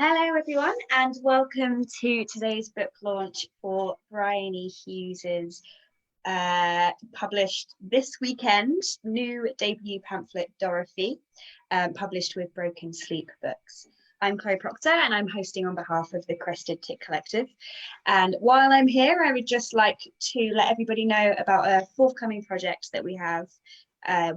Hello everyone and welcome to today's book launch for Briony Hughes's published this weekend new debut pamphlet Dorothy, published with Broken Sleep Books. I'm Chloe Proctor and I'm hosting on behalf of the Crested Tit Collective. And while I'm here, I would just like to let everybody know about a forthcoming project that we have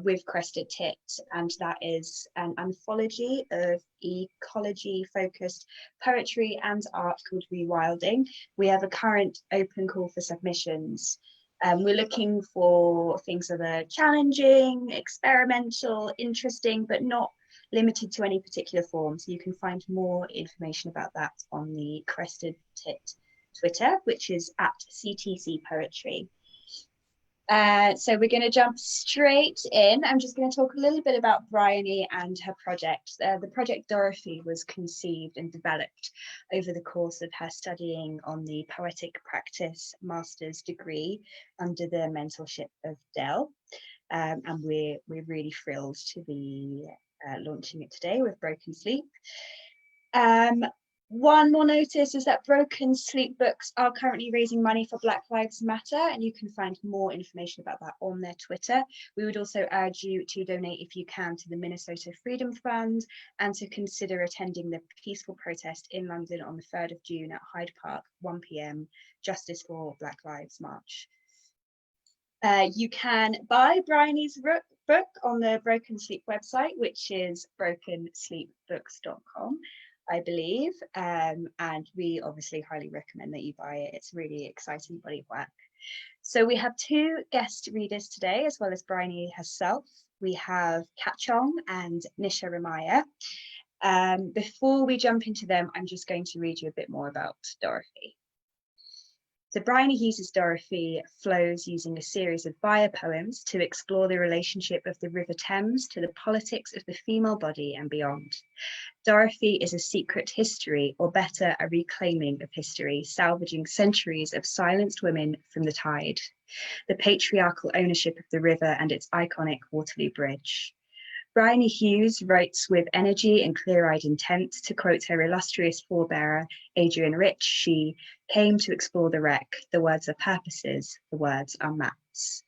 with Crested Tit, and that is an anthology of ecology-focused poetry and art called Rewilding. We have a current open call for submissions. We're looking for things that are challenging, experimental, interesting, but not limited to any particular form. So you can find more information about that on the Crested Tit Twitter, which is at CTC Poetry. So we're going to jump straight in. I'm just going to talk a little bit about Briony and her project. The project Dorothy was conceived and developed over the course of her studying on the poetic practice master's degree under the mentorship of Dell. And we're really thrilled to be launching it today with Broken Sleep. One more notice is that Broken Sleep Books are currently raising money for Black Lives Matter, and you can find more information about that on their Twitter. We would also urge you to donate if you can to the Minnesota Freedom Fund and to consider attending the peaceful protest in London on the 3rd of June at Hyde Park, 1 p.m, Justice for Black Lives March. You can buy Briony's book on the Broken Sleep website, which is brokensleepbooks.com. I believe, and we obviously highly recommend that you buy it. It's really exciting body of work. So we have two guest readers today, as well as Briony herself. We have Chong and Nisha Ramayya. Before we jump into them, I'm just going to read you a bit more about Dorothy. So Briony Hughes' Dorothy flows using a series of bio poems to explore the relationship of the River Thames to the politics of the female body and beyond. Dorothy is a secret history, or better, a reclaiming of history, salvaging centuries of silenced women from the tide, the patriarchal ownership of the river and its iconic Waterloo Bridge. Briony Hughes writes with energy and clear-eyed intent. To quote her illustrious forebearer, Adrienne Rich, she came to explore the wreck. The words are purposes, the words are maps.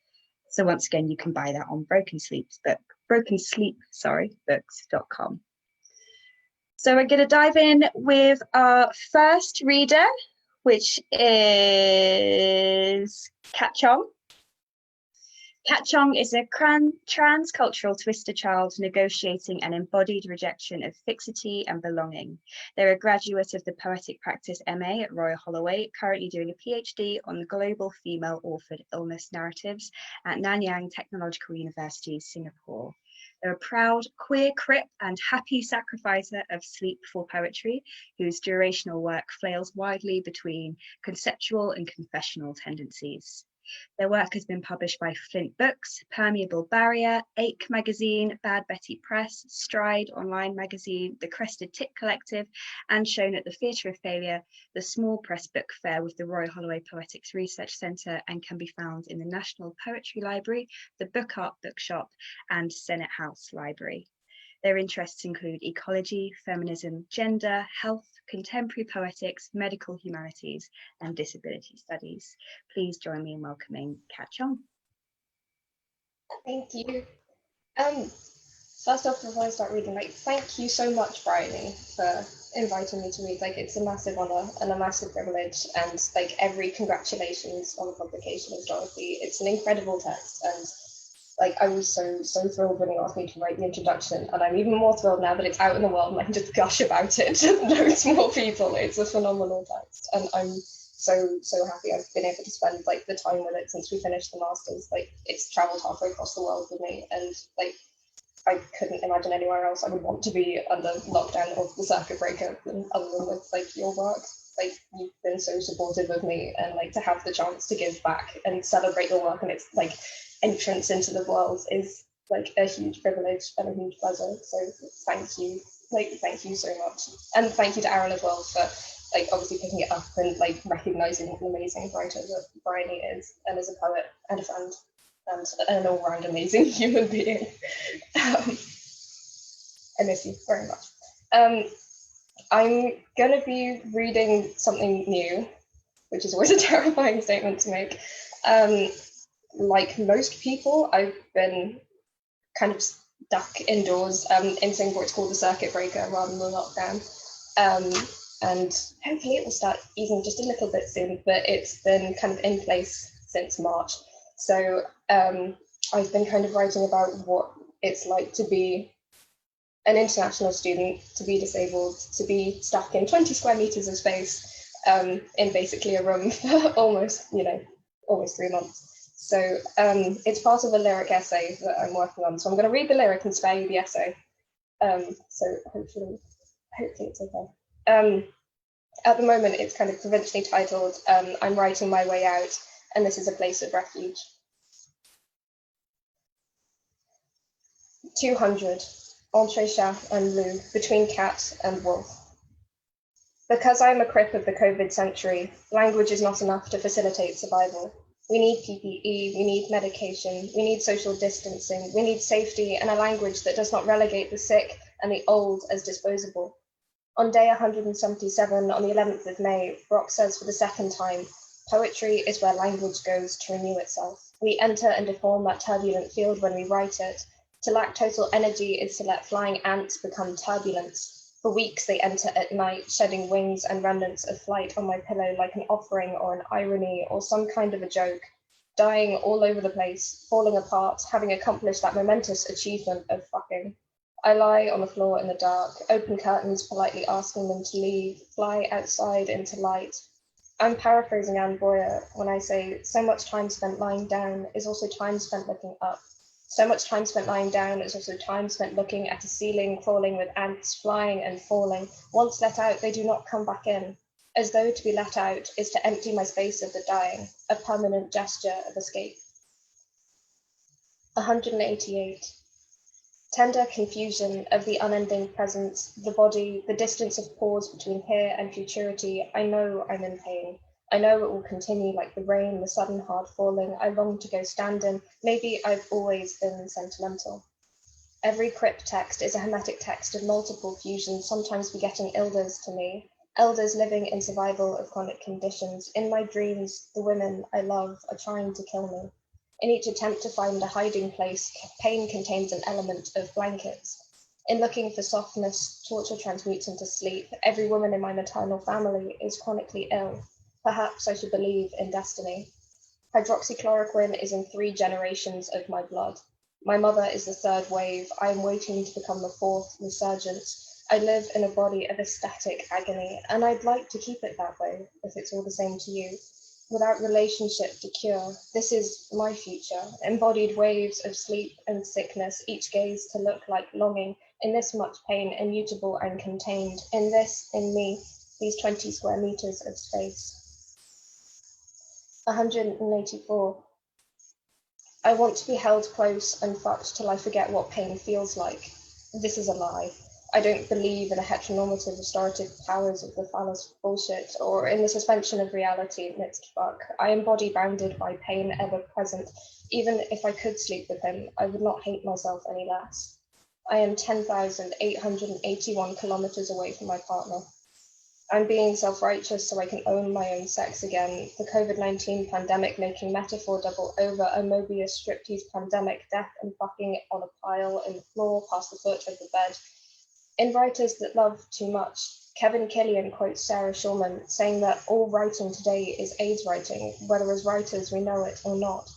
So once again, you can buy that on books.com. So we're going to dive in with our first reader, which is Chong. Chong is a transcultural twister child negotiating an embodied rejection of fixity and belonging. They're a graduate of the Poetic Practice MA at Royal Holloway, currently doing a PhD on global female orphan illness narratives at Nanyang Technological University, Singapore. They're a proud queer crip and happy sacrificer of sleep for poetry, whose durational work flails widely between conceptual and confessional tendencies. Their work has been published by Flint Books, Permeable Barrier, Ache Magazine, Bad Betty Press, Stride Online Magazine, the Crested Tit Collective, and shown at the Theatre of Failure, the Small Press Book Fair with the Royal Holloway Poetics Research Centre, and can be found in the National Poetry Library, the Book Art Bookshop, and Senate House Library. Their interests include ecology, feminism, gender, health, contemporary poetics, medical humanities, and disability studies. Please join me in welcoming Chong. Thank you. First off, before I start reading, thank you so much, Briony, for inviting me to read. It's a massive honour and a massive privilege, and every congratulations on the publication of Dorothy. It's an incredible text, and I was so thrilled when you asked me to write the introduction, and I'm even more thrilled now that it's out in the world and I can just gush about it to loads more people. It's a phenomenal text, and I'm so happy I've been able to spend the time with it since we finished the masters. It's travelled halfway across the world with me, and I couldn't imagine anywhere else I would want to be under lockdown or the circuit breaker other than with your work. You've been so supportive of me, and to have the chance to give back and celebrate your work and its entrance into the world is a huge privilege and a huge pleasure. So thank you, thank you so much, and thank you to Aaron as well for obviously picking it up and recognizing what an amazing writer that Briony is, and as a poet and a friend and an all-round amazing human being. I miss you very much. I'm gonna be reading something new, which is always a terrifying statement to make. Like most people, I've been kind of stuck indoors. In Singapore, it's called the circuit breaker rather than lockdown. And hopefully it will start easing just a little bit soon, but it's been kind of in place since March. So I've been kind of writing about what it's like to be an international student, to be disabled, to be stuck in 20 square meters of space in basically a room for almost 3 months. So it's part of a lyric essay that I'm working on. So I'm going to read the lyric and spare you the essay. So hopefully it's okay. At the moment, it's kind of provincially titled I'm Writing My Way Out, and this is a place of refuge. 200, entre chat and loup, between cat and wolf. Because I'm a crip of the COVID century, language is not enough to facilitate survival. We need PPE, we need medication, we need social distancing, we need safety and a language that does not relegate the sick and the old as disposable. On day 177, on the 11th of May, Brock says for the second time, poetry is where language goes to renew itself. We enter and deform that turbulent field when we write it. To lack total energy is to let flying ants become turbulence. For weeks they enter at night, shedding wings and remnants of flight on my pillow like an offering or an irony or some kind of a joke, dying all over the place, falling apart, having accomplished that momentous achievement of fucking. I lie on the floor in the dark, open curtains politely asking them to leave, fly outside into light. I'm paraphrasing Anne Boyer when I say so much time spent lying down is also time spent looking up. So much time spent lying down is also time spent looking at a ceiling crawling with ants flying and falling. Once let out, they do not come back in. As though to be let out is to empty my space of the dying, a permanent gesture of escape. 188. Tender confusion of the unending presence, the body, the distance of pause between here and futurity. I know I'm in pain. I know it will continue like the rain, the sudden hard falling. I long to go stand in. Maybe I've always been sentimental. Every crypt text is a hermetic text of multiple fusions, sometimes begetting elders to me. Elders living in survival of chronic conditions. In my dreams, the women I love are trying to kill me. In each attempt to find a hiding place, pain contains an element of blankets. In looking for softness, torture transmutes into sleep. Every woman in my maternal family is chronically ill. Perhaps I should believe in destiny. Hydroxychloroquine is in 3 generations of my blood. My mother is the 3rd wave. I am waiting to become the 4th resurgence. I live in a body of ecstatic agony, and I'd like to keep it that way, if it's all the same to you. Without relationship to cure, this is my future, embodied waves of sleep and sickness, each gaze to look like longing, in this much pain, immutable and contained, in this, in me, these 20 square meters of space. 184. I want to be held close and fucked till I forget what pain feels like. This is a lie. I don't believe in the heteronormative restorative powers of the phallus bullshit or in the suspension of reality amidst fuck. I am body bounded by pain ever present. Even if I could sleep with him, I would not hate myself any less. I am 10,881 kilometers away from my partner. I'm being self-righteous so I can own my own sex again. The COVID-19 pandemic making metaphor double over a Mobius striptease pandemic, death and fucking on a pile in the floor past the foot of the bed. In Writers That Love Too Much, Kevin Killian quotes Sarah Schulman, saying that all writing today is AIDS writing, whether as writers we know it or not.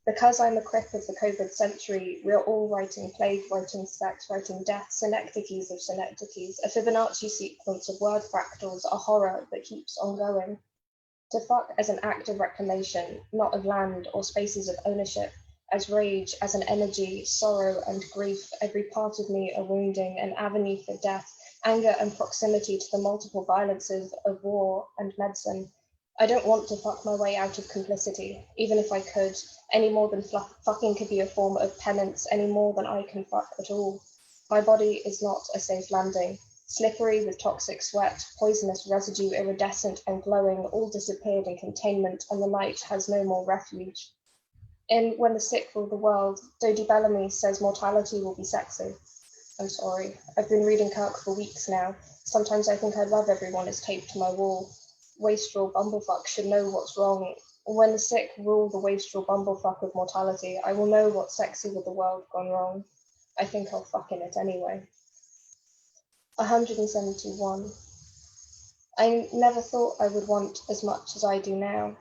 Because I'm a crip of the COVID century, we're all writing plague, writing sex, writing death, synecdoches of synecdoches, a Fibonacci sequence of word fractals, a horror that keeps on going. To fuck as an act of reclamation, not of land or spaces of ownership, as rage, as an energy, sorrow and grief, every part of me a wounding, an avenue for death, anger and proximity to the multiple violences of war and medicine. I don't want to fuck my way out of complicity, even if I could, any more than fucking could be a form of penance, any more than I can fuck at all. My body is not a safe landing. Slippery with toxic sweat, poisonous residue, iridescent and glowing, all disappeared in containment, and the night has no more refuge. In When the Sick Rule the World, Dodie Bellamy says mortality will be sexy. I'm sorry. I've been reading Kirk for weeks now. Sometimes I think I love everyone is taped to my wall. Wastrel bumblefuck should know what's wrong. When the sick rule the wastrel bumblefuck of mortality, I will know what's sexy with the world gone wrong. I think I'll fuck in it anyway. 171. I never thought I would want as much as I do now.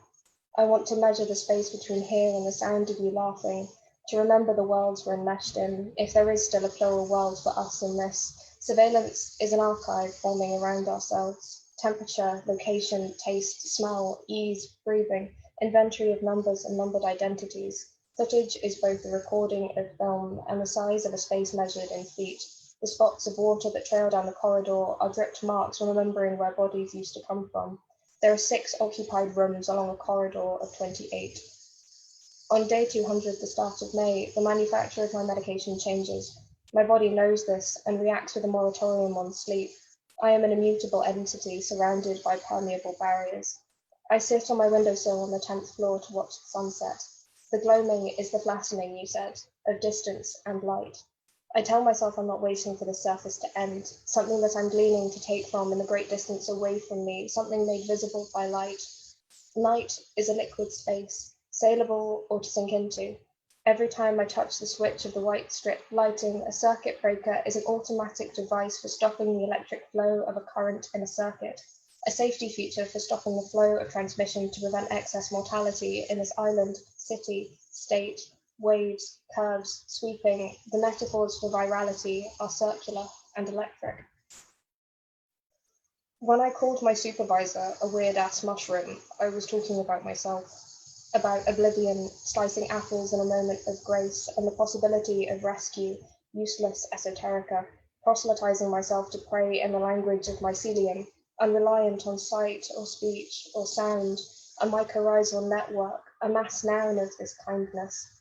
I want to measure the space between here and the sound of you laughing, to remember the worlds we're enmeshed in, if there is still a plural world for us in this. Surveillance is an archive forming around ourselves. Temperature, location, taste, smell, ease, breathing, inventory of numbers and numbered identities. Footage is both the recording of film and the size of a space measured in feet. The spots of water that trail down the corridor are dripped marks remembering where bodies used to come from. There are 6 occupied rooms along a corridor of 28. On day 200, the start of May, the manufacture of my medication changes. My body knows this and reacts with a moratorium on sleep. I am an immutable entity surrounded by permeable barriers. I sit on my windowsill on the 10th floor to watch the sunset. The gloaming is the flattening, you said, of distance and light. I tell myself I'm not waiting for the surface to end, something that I'm gleaning to take from in the great distance away from me, something made visible by light. Night is a liquid space, saleable or to sink into. Every time I touch the switch of the white strip lighting, a circuit breaker is an automatic device for stopping the electric flow of a current in a circuit, a safety feature for stopping the flow of transmission to prevent excess mortality in this island, city, state, waves, curves, sweeping. The metaphors for virality are circular and electric. When I called my supervisor a weird-ass mushroom, I was talking about myself, about oblivion, slicing apples in a moment of grace, and the possibility of rescue, useless esoterica, proselytizing myself to pray in the language of mycelium, unreliant on sight or speech or sound, a mycorrhizal network, a mass noun of this kindness.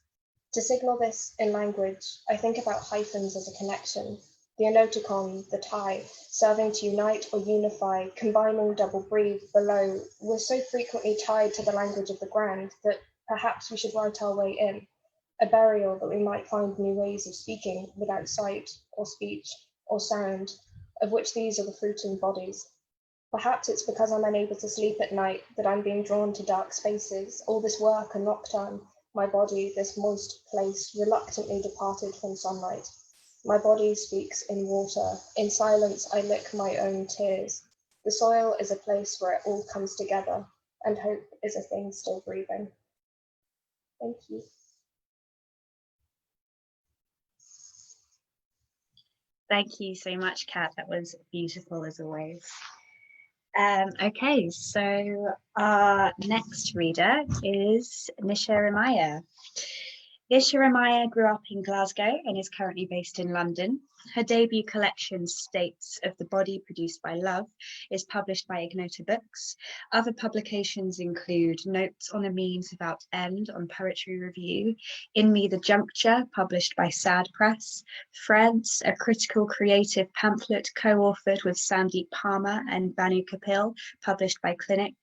To signal this in language, I think about hyphens as a connection, the enoticon, the tie, serving to unite or unify, combining double breathe below. We're so frequently tied to the language of the grand that perhaps we should write our way in, a burial that we might find new ways of speaking without sight or speech or sound, of which these are the fruiting bodies. Perhaps it's because I'm unable to sleep at night that I'm being drawn to dark spaces, all this work a nocturne, my body, this moist place, reluctantly departed from sunlight. My body speaks in water. In silence, I lick my own tears. The soil is a place where it all comes together, and hope is a thing still breathing. Thank you. Thank you so much, Kat. That was beautiful as always. Okay, so our next reader is Nisha Ramayya. Nisha Ramayya grew up in Glasgow and is currently based in London. Her debut collection, States of the Body Produced by Love, is published by Ignota Books. Other publications include Notes on a Means Without End on Poetry Review, In Me the Juncture, published by Sad Press, Threads, a critical creative pamphlet co-authored with Sandeep Palmer and Banu Kapil, published by Clinic.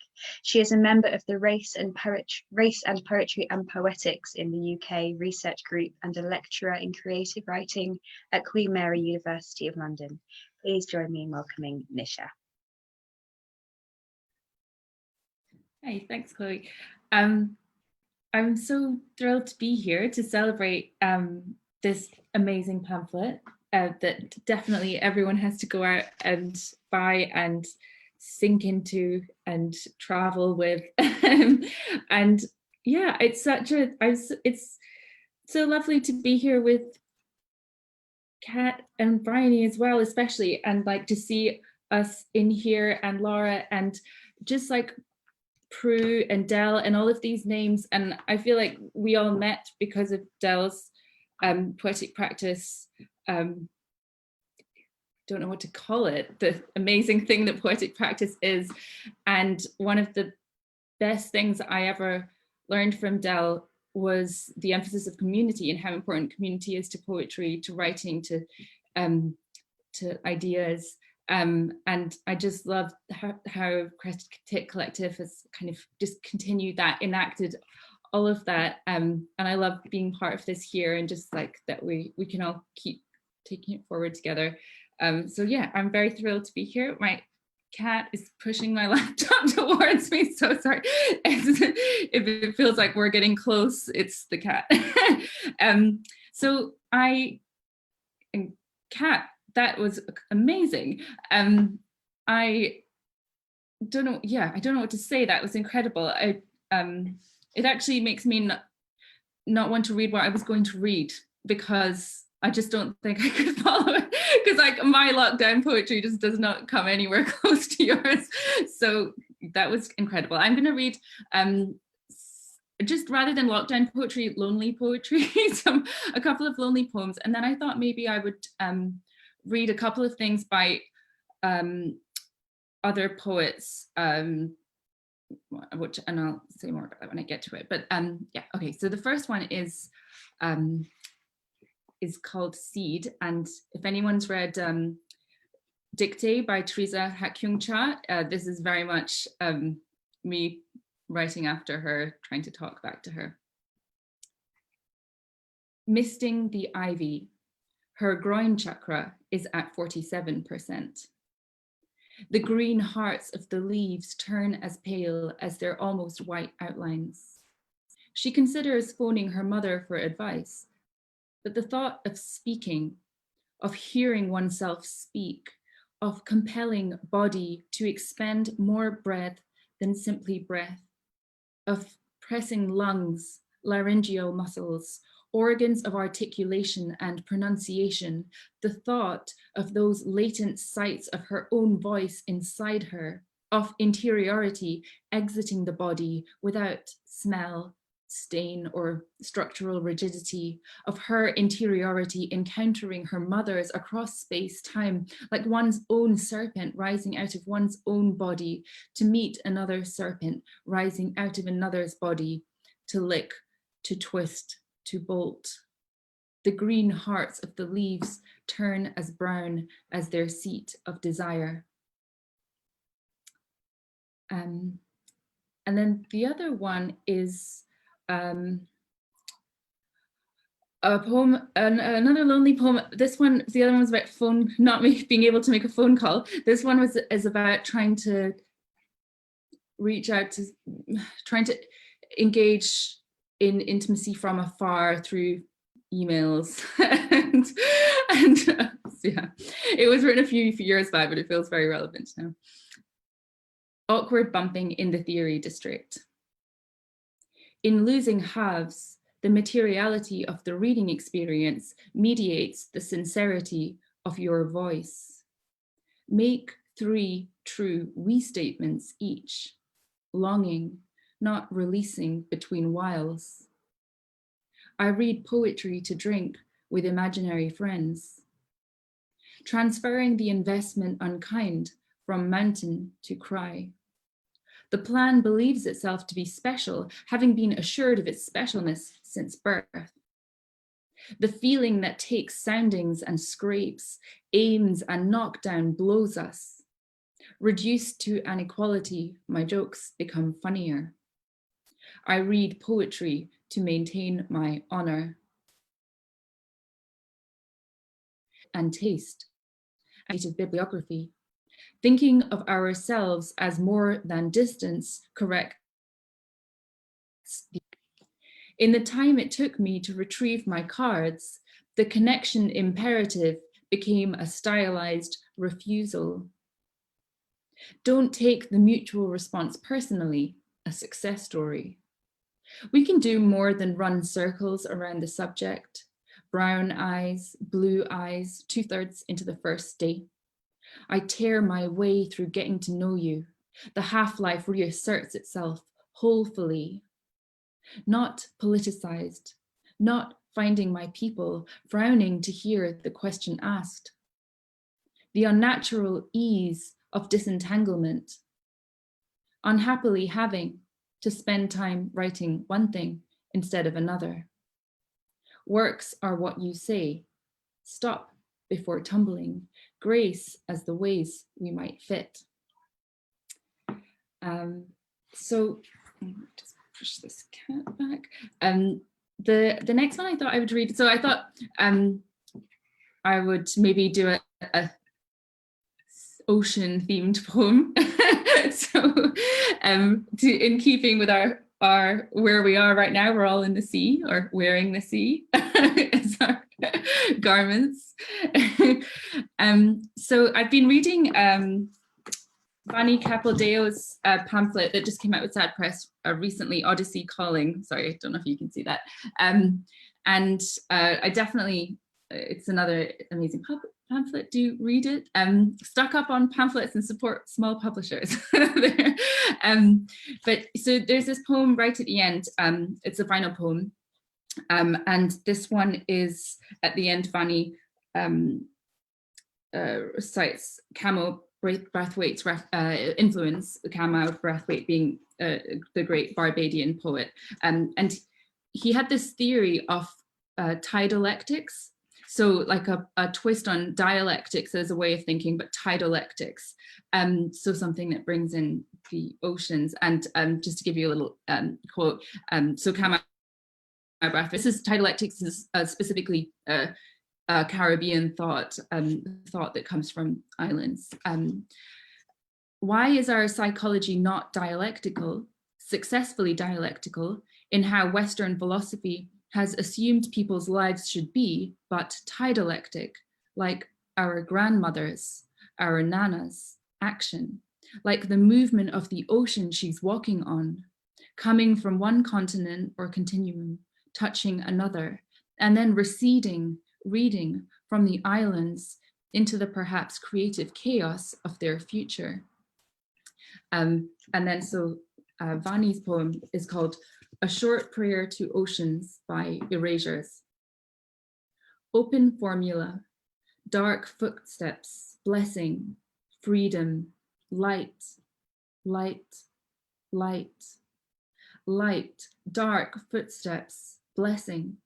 She is a member of the Race and Poetry and Poetics in the UK research group and a lecturer in creative writing at Queen Mary University of London. Please join me in welcoming Nisha. Hi, thanks, Chloe. I'm so thrilled to be here to celebrate this amazing pamphlet that definitely everyone has to go out and buy and sink into and travel with. And yeah, it's so lovely to be here with Kat and Briony as well, especially, and like to see us in here and Laura and just like Prue and Dell and all of these names. And I feel like we all met because of Dell's poetic practice. Don't know what to call it, the amazing thing that poetic practice is. And one of the best things I ever learned from Dell was the emphasis of community and how important community is to poetry, to writing, to ideas. And I just love how Crested Tit Collective has kind of just continued that, enacted all of that. And I love being part of this here, and just like that we can all keep taking it forward together. So yeah, I'm very thrilled to be here. My cat is pushing my laptop towards me, so sorry. If it feels like we're getting close, it's the cat. So Kat, that was amazing. I don't know, I don't know what to say. That was incredible. It actually makes me not want to read what I was going to read, because I just don't think I could follow it, because like my lockdown poetry just does not come anywhere close to yours. So that was incredible. I'm going to read just, rather than lockdown poetry, lonely poetry, a couple of lonely poems. And then I thought maybe I would read a couple of things by other poets, which, and I'll say more about that when I get to it. But yeah, okay, so the first one is called Seed. And if anyone's read Dictée by Teresa Hakyung-Cha, this is very much me writing after her, trying to talk back to her. Misting the ivy, her groin chakra is at 47%. The green hearts of the leaves turn as pale as their almost white outlines. She considers phoning her mother for advice, but the thought of speaking, of hearing oneself speak, of compelling body to expend more breath than simply breath, of pressing lungs, laryngeal muscles, organs of articulation and pronunciation, the thought of those latent sites of her own voice inside her, of interiority exiting the body without smell, stain, or structural rigidity, of her interiority encountering her mother's across space-time, like one's own serpent rising out of one's own body to meet another serpent rising out of another's body, to lick, to twist, to bolt. The green hearts of the leaves turn as brown as their seat of desire. And then the other one is a poem, another lonely poem. This one, the other one was about not being able to make a phone call. This one is about trying to reach out to, trying to engage in intimacy from afar through emails. and yeah, it was written a few years back, but it feels very relevant now. Awkward bumping in the theory district. In losing halves, the materiality of the reading experience mediates the sincerity of your voice. Make 3 true we statements each, longing, not releasing between whiles. I read poetry to drink with imaginary friends. Transferring the investment unkind from mountain to cry. The plan believes itself to be special, having been assured of its specialness since birth. The feeling that takes soundings and scrapes, aims and knockdown blows us. Reduced to an equality, my jokes become funnier. I read poetry to maintain my honor and taste, and bibliography. Thinking of ourselves as more than distance corrects. In the time it took me to retrieve my cards, the connection imperative became a stylized refusal. Don't take the mutual response personally, a success story. We can do more than run circles around the subject. Brown eyes, blue eyes, 2/3 into the first day. I tear my way through getting to know you. The half-life reasserts itself wholefully. Not politicized, not finding my people, frowning to hear the question asked. The unnatural ease of disentanglement. Unhappily having to spend time writing one thing instead of another. Works are what you say. Stop before tumbling. Grace as the ways we might fit. So just push this cat back. The next one I thought I would read. So I thought I would maybe do a ocean themed poem. So in keeping with our where we are right now, we're all in the sea, or wearing the sea as our garments. So I've been reading Vani Capildeo's pamphlet that just came out with Sad Press recently, Odyssey Calling. Sorry, I don't know if you can see that. And I definitely, it's another amazing pamphlet, do read it. Stock up on pamphlets and support small publishers. But so there's this poem right at the end. It's a final poem. And this one is at the end, Vani cites Camille Brathwaite's influence, Camille Brathwaite being the great Barbadian poet. And he had this theory of tidalectics. So like a twist on dialectics as a way of thinking, but tidalectics. So something that brings in the oceans. And just to give you a little quote, so Camille Brathwaite, this is tidalectics is specifically Caribbean thought that comes from islands. Why is our psychology not dialectical, successfully dialectical, in how Western philosophy has assumed people's lives should be, but tidalectic, like our grandmothers, our nanas, action, like the movement of the ocean she's walking on, coming from one continent or continuum, touching another, and then receding, reading from the islands into the perhaps creative chaos of their future. And then so Vani's poem is called A Short Prayer to Oceans by Erasures. Open formula, dark footsteps, blessing, freedom, light, light, light, light, dark footsteps, blessing,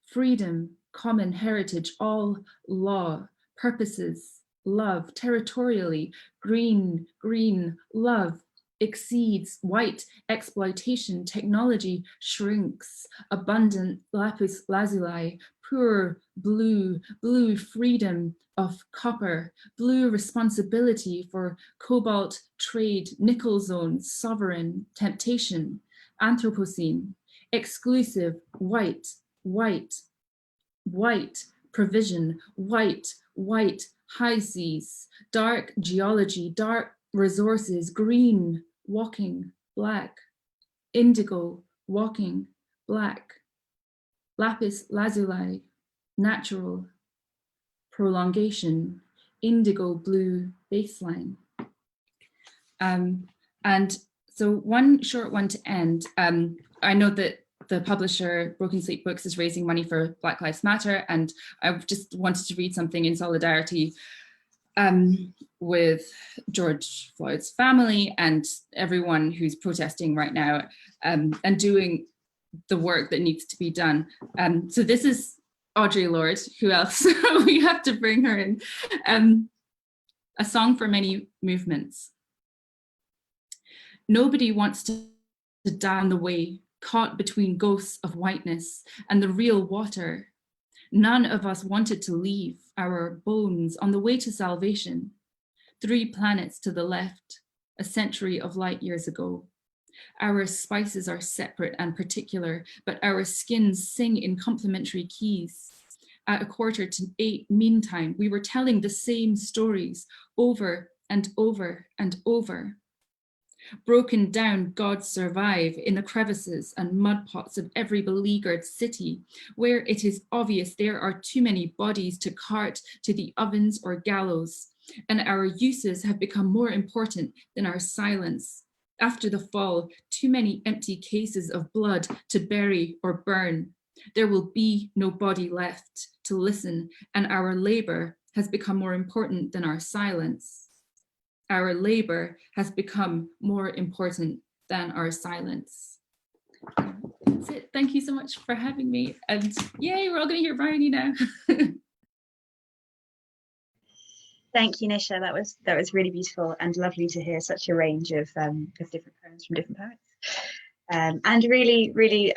freedom, common heritage, all law, purposes, love, territorially, green, green, love, exceeds, white, exploitation, technology, shrinks, abundant, lapis lazuli, pure, blue, blue freedom of copper, blue responsibility for cobalt trade, nickel zones, sovereign, temptation, Anthropocene, exclusive, white, white, white, provision, white, white, high seas, dark geology, dark resources, green, walking, black, indigo, walking, black, lapis lazuli, natural, prolongation, indigo blue baseline. And so one short one to end. I know that the publisher Broken Sleep Books is raising money for Black Lives Matter, and I just wanted to read something in solidarity with George Floyd's family and everyone who's protesting right now, and doing the work that needs to be done. So this is Audre Lorde. Who else? We have to bring her in. A Song for Many Movements. Nobody wants to die on the way, caught between ghosts of whiteness and the real water. None of us wanted to leave our bones on the way to salvation. 3 planets to the left, a century of light years ago. Our spices are separate and particular, but our skins sing in complementary keys. At 7:45 meantime, we were telling the same stories over and over and over. Broken down gods survive in the crevices and mud pots of every beleaguered city, where it is obvious there are too many bodies to cart to the ovens or gallows, and our uses have become more important than our silence. After the fall, too many empty cases of blood to bury or burn. There will be no body left to listen, and our labor has become more important than our silence. Our labor has become more important than our silence. That's it. Thank you so much for having me. And yay, we're all going to hear Briony now. Thank you, Nisha. That was really beautiful and lovely to hear such a range of different poems from different poets. And really, really,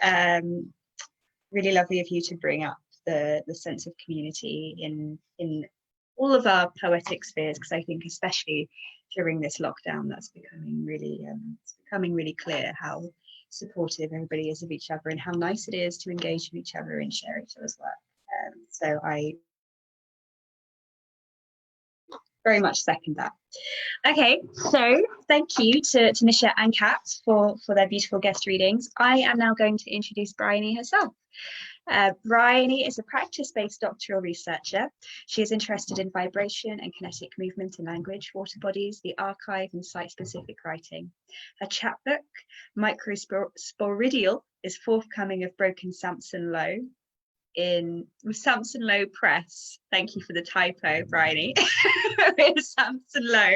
really lovely of you to bring up the sense of community in all of our poetic spheres, because I think especially during this lockdown, that's becoming really clear how supportive everybody is of each other and how nice it is to engage with each other and share each other's work. So I very much second that. Okay, so thank you to Nisha and Kat for their beautiful guest readings. I am now going to introduce Briony herself. Briony is a practice-based doctoral researcher. She is interested in vibration and kinetic movement in language, water bodies, the archive, and site-specific writing. Her chapbook, Microsporidial, is forthcoming of Broken Samson Low with Samson Low Press. Thank you for the typo, Briony. With Samson Low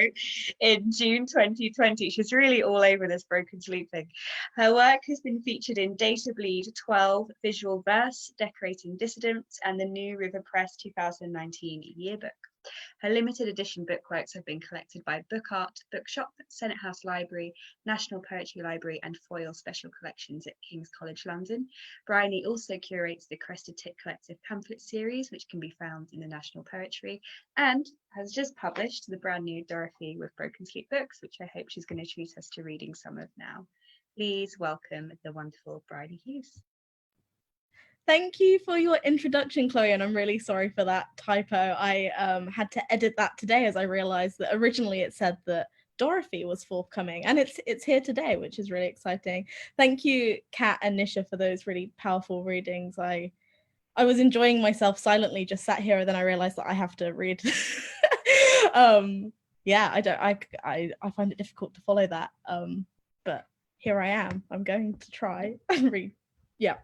in June 2020. She's really all over this broken sleeping. Her work has been featured in Data Bleed 12, Visual Verse, Decorating Dissidents, and the New River Press 2019 yearbook. Her limited edition bookworks have been collected by Book Art, Bookshop, Senate House Library, National Poetry Library, and Foyle Special Collections at King's College London. Briony also curates the Crested Tit Collective pamphlet series, which can be found in the National Poetry, and has just published the brand new Dorothy with Broken Sleep books, which I hope she's going to treat us to reading some of now. Please welcome the wonderful Briony Hughes. Thank you for your introduction, Chloe, and I'm really sorry for that typo. I had to edit that today as I realized that originally it said that Dorothy was forthcoming, and it's here today, which is really exciting. Thank you, Kat and Nisha, for those really powerful readings. I was enjoying myself silently, just sat here, and then I realized that I have to read. Yeah, I find it difficult to follow that, but here I am. I'm going to try and read. Yeah.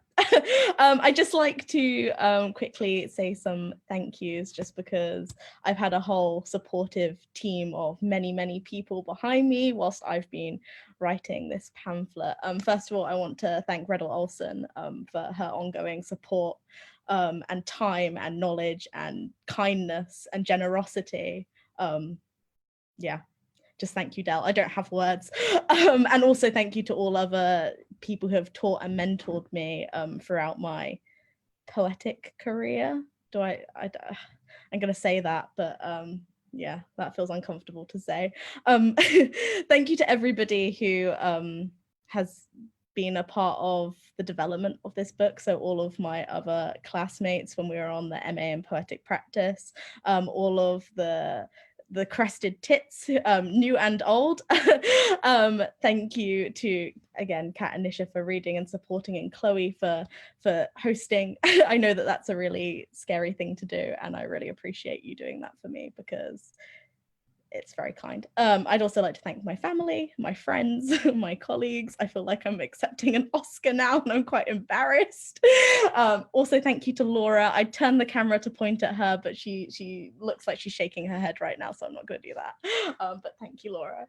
I'd just like to quickly say some thank yous, just because I've had a whole supportive team of many people behind me whilst I've been writing this pamphlet. First of all, I want to thank Gretel Olsen for her ongoing support and time and knowledge and kindness and generosity. Yeah. Just thank you, Del. I don't have words. And also thank you to all other people who have taught and mentored me throughout my poetic career. I'm going to say that, but yeah, that feels uncomfortable to say. Thank you to everybody who has been a part of the development of this book. So all of my other classmates when we were on the MA in Poetic Practice, all of the Crested Tits, new and old. Thank you to, again, Kat and Nisha for reading and supporting, and Chloe for hosting. I know that that's a really scary thing to do, and I really appreciate you doing that for me because it's very kind. I'd also like to thank my family, my friends, my colleagues. I feel like I'm accepting an Oscar now and I'm quite embarrassed. Also, thank you to Laura. I turned the camera to point at her, but she looks like she's shaking her head right now, so I'm not going to do that. But thank you, Laura.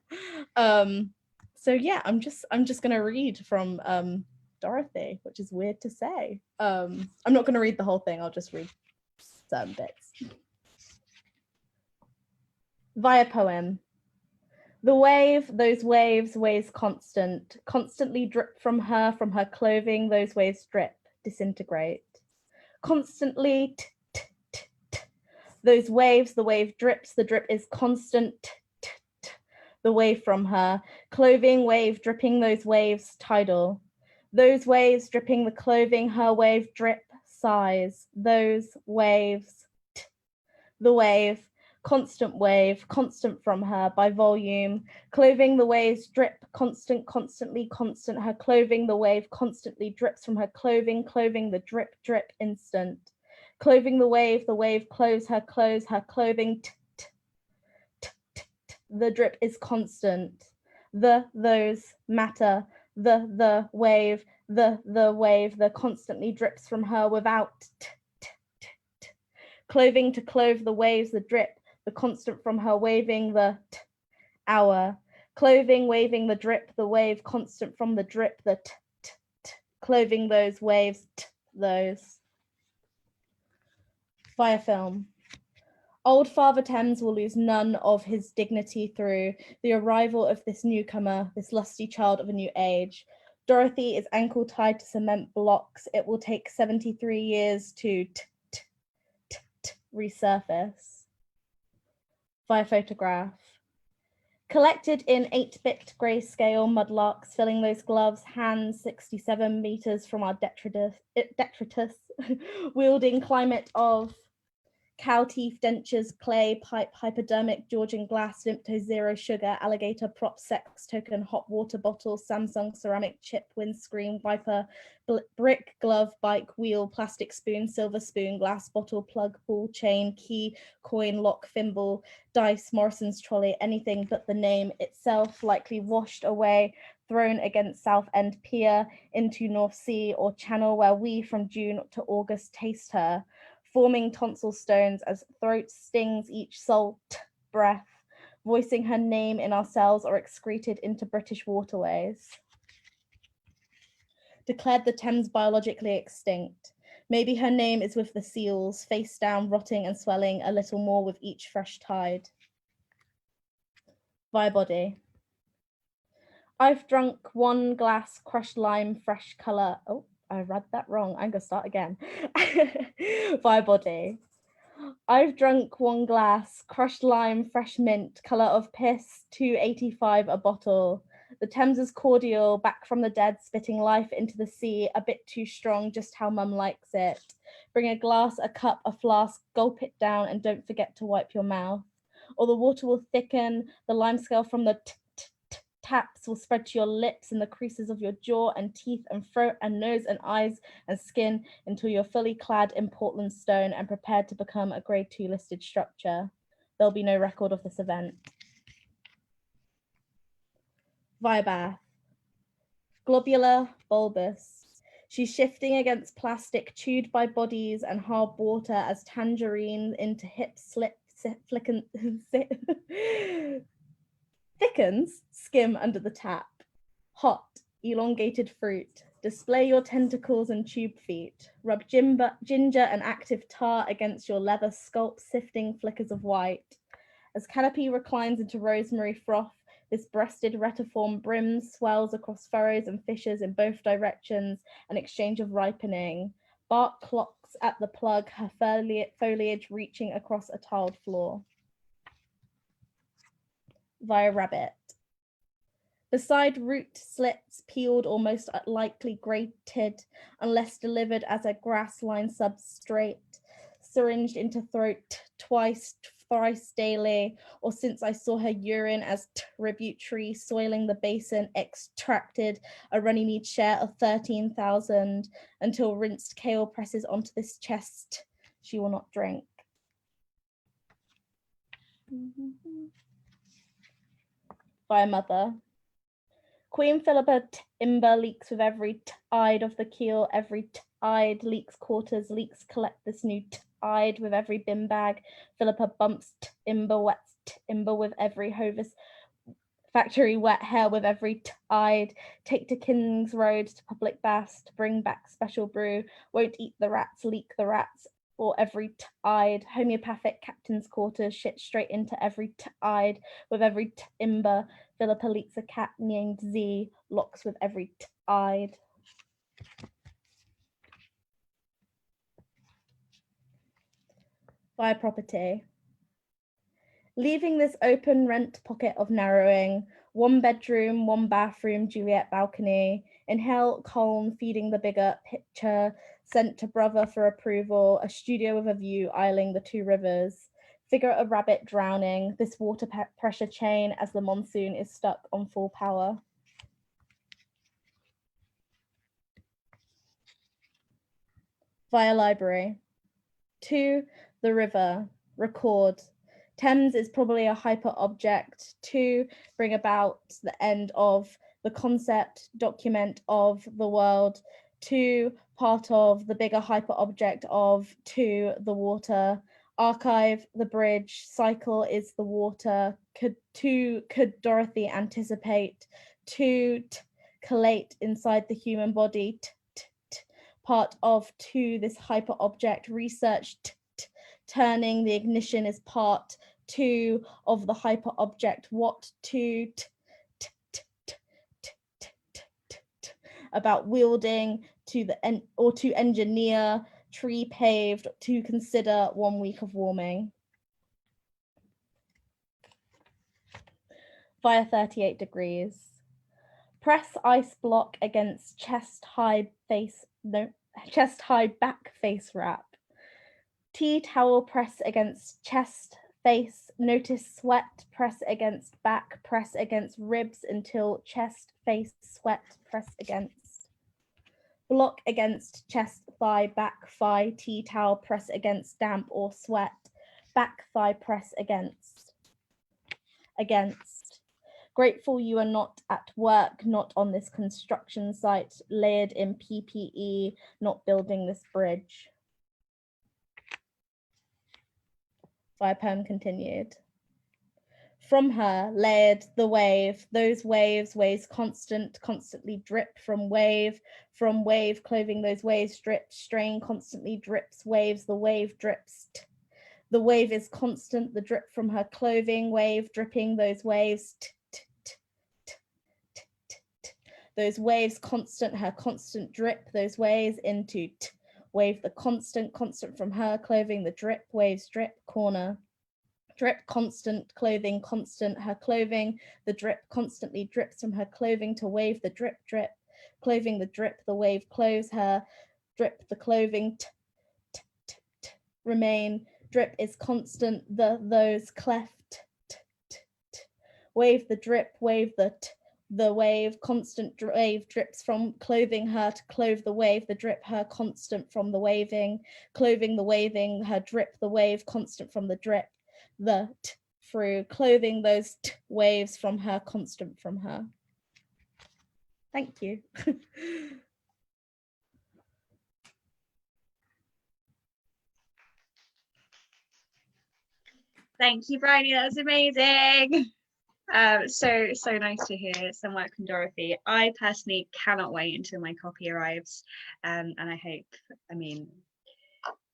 So yeah, I'm just going to read from Dorothy, which is weird to say. I'm not going to read the whole thing. I'll just read certain bits. Via poem. The wave, those waves constant, constantly drip from her clothing, those waves drip, disintegrate. Constantly, those waves, the wave drips, the drip is constant, the wave from her, clothing, wave dripping, those waves tidal. Those waves dripping the clothing, her wave drip, sighs, those waves, the wave, constant wave, constant from her by volume, clothing the waves drip, constant, constantly constant, her clothing the wave constantly drips from her clothing, clothing the drip, drip instant, clothing the wave clothes, her clothing, the drip is constant, those matter, the wave, the wave, the constantly drips from her without, clothing to clothe the waves, the drip, the constant from her waving the hour, clothing, waving the drip, the wave constant from the drip, the clothing those waves, those. Via film. Old Father Thames will lose none of his dignity through the arrival of this newcomer, this lusty child of a new age. Dorothy is ankle tied to cement blocks. It will take 73 years to resurface. Via photograph. Collected in 8-bit grayscale mudlarks, filling those gloves, hands 67 meters from our detritus, wielding climate of cow teeth, dentures, clay, pipe, hypodermic, Georgian glass, Vimto, zero sugar, alligator, prop, sex token, hot water bottle, Samsung, ceramic, chip, windscreen, wiper, brick, glove, bike, wheel, plastic spoon, silver spoon, glass bottle, plug, ball, chain, key, coin, lock, thimble, dice, Morrison's trolley, anything but the name itself, likely washed away, thrown against South End Pier into North Sea or Channel, where we from June to August taste her, forming tonsil stones as throat stings each salt breath, voicing her name in our cells or excreted into British waterways. Declared the Thames biologically extinct. Maybe her name is with the seals, face down, rotting and swelling a little more with each fresh tide. Via body. I've drunk 1 glass crushed lime, fresh colour. Oh, I read that wrong. I'm gonna start again. Via body. I've drunk 1 glass crushed lime, fresh mint, colour of piss, $2.85 a bottle. The Thames is cordial, back from the dead, spitting life into the sea, a bit too strong, just how mum likes it. Bring a glass, a cup, a flask, gulp it down, and don't forget to wipe your mouth. Or the water will thicken, the lime scale from the taps will spread to your lips and the creases of your jaw and teeth and throat and nose and eyes and skin until you're fully clad in Portland stone and prepared to become a grade 2 listed structure. There'll be no record of this event. Via bath. Globular, bulbous. She's shifting against plastic, chewed by bodies and hard water as tangerine into hip thickens, skim under the tap. Hot, elongated fruit. Display your tentacles and tube feet. Rub ginger and active tar against your leather sculpt, sifting flickers of white. As canopy reclines into rosemary froth, this breasted retiform brims, swells across furrows and fissures in both directions, an exchange of ripening. Bark clocks at the plug, her foliage reaching across a tiled floor. Via rabbit. Beside root slits, peeled, almost lightly grated, unless delivered as a grass-lined substrate, syringed into throat twice, thrice daily, or since I saw her urine as tributary, soiling the basin, extracted a Runnymede share of 13,000, until rinsed kale presses onto this chest, she will not drink. By a mother. Queen Philippa timber leaks with every tide of the keel, every tide leaks quarters, leaks collect this new tide with every bin bag. Philippa bumps timber, wets timber with every Hovis factory, wet hair with every tide. Take to King's Road to public baths to bring back special brew. Won't eat the rats, leak the rats. Or every tide, homeopathic captain's quarters, shit straight into every tide with every timber. Philippa leaks a cat named Z, locks with every tide. Via property. Leaving this open rent pocket of narrowing, 1 bedroom, 1 bathroom, Juliet balcony, inhale calm, feeding the bigger picture, sent to brother for approval, a studio with a view, isling the 2 rivers, figure a rabbit drowning, this water pressure chain as the monsoon is stuck on full power. Via library. 2, the river, record. Thames is probably a hyper object. 2, bring about the end of the concept, document of the world. 2, part of the bigger hyper object of 2, the water. Archive, the bridge, cycle is the water. Could Dorothy anticipate? 2, collate inside the human body. Part of 2, this hyper object, research, turning the ignition is part 2 of the hyper object. What 2 about wielding to the or to engineer tree paved to consider 1 week of warming. Via 38 degrees. Press ice block against chest high back face wrap. Tea towel press against chest, face, notice sweat, press against back, press against ribs until chest, face, sweat, press against. Block against chest, thigh, back, thigh, tea towel press against damp or sweat, back thigh press against. Against. Grateful you are not at work, not on this construction site, layered in PPE, not building this bridge. Fire poem continued. From her, layered the wave, those waves, waves constant, constantly drip from wave, clothing those waves drip, strain constantly drips, waves, the wave drips. The wave is constant, the drip from her clothing, wave dripping those waves. Those waves constant, her constant drip, those waves into wave, the constant from her clothing, the drip, waves drip, corner. Drip constant, clothing constant, her clothing, the drip constantly drips from her clothing to wave, the drip, clothing, the drip, the wave clothes her, drip, the clothing, remain, drip is constant, those cleft, wave, the drip, wave, the wave, constant wave drips from clothing her to clothe the wave, the drip, her constant from the waving, clothing the waving, her drip, the wave constant from the drip, the through, clothing those waves from her, constant from her. Thank you. Thank you, Briony. That was amazing. So nice to hear some work from Dorothy. I personally cannot wait until my copy arrives, and I hope, I mean,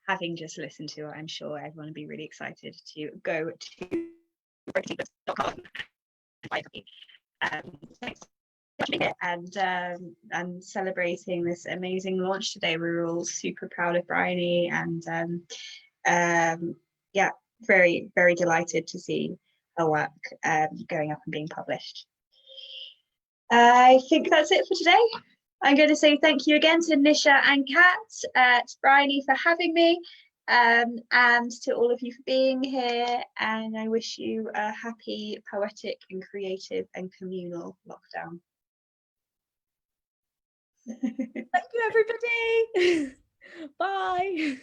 having just listened to it, I'm sure everyone will be really excited to go to brokenseatbooks.com and buy a copy. Thanks for being here and celebrating this amazing launch today. We were all super proud of Briony, and yeah, very, very delighted to see her work going up and being published. I think that's it for today. I'm going to say thank you again to Nisha and Kat, to Briony for having me, and to all of you for being here. And I wish you a happy, poetic and creative and communal lockdown. Thank you, everybody. Bye.